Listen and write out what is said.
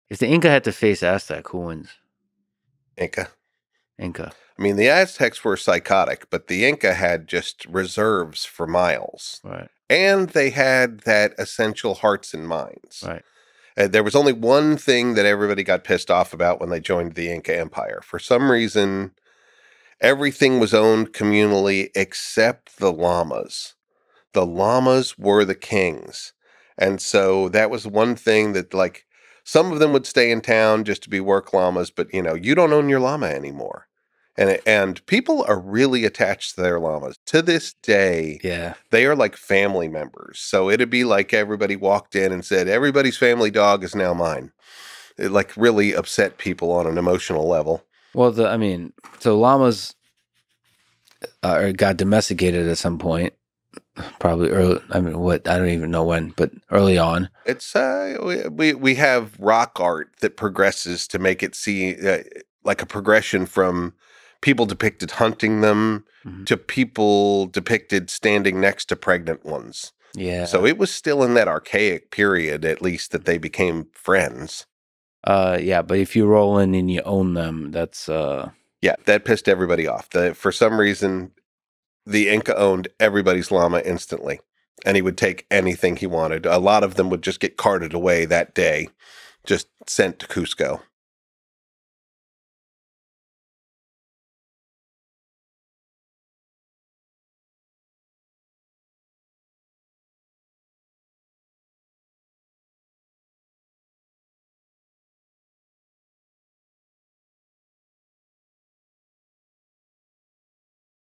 If the Inca had to face Aztec, who wins? Inca. Inca. I mean, the Aztecs were psychotic, but the Inca had just reserves for miles. Right. And they had that essential hearts and minds. Right. There was only one thing that everybody got pissed off about when they joined the Inca Empire. For some reason, everything was owned communally except the llamas. The llamas were the kings. And so that was one thing that, like, some of them would stay in town just to be work llamas, but, you know, you don't own your llama anymore. And people are really attached to their llamas. To this day, they are like family members. So it'd be like everybody walked in and said, everybody's family dog is now mine. It like really upset people on an emotional level. Well, so llamas got domesticated at some point. Probably early. I don't even know when, but early on. It's we have rock art that progresses to make it see like a progression from people depicted hunting them to people depicted standing next to pregnant ones. Yeah. So it was still in that archaic period, at least, that they became friends. Yeah, but if you roll in and you own them, that's yeah, that pissed everybody off. For some reason, the Inca owned everybody's llama instantly, and he would take anything he wanted. A lot of them would just get carted away that day, just sent to Cusco.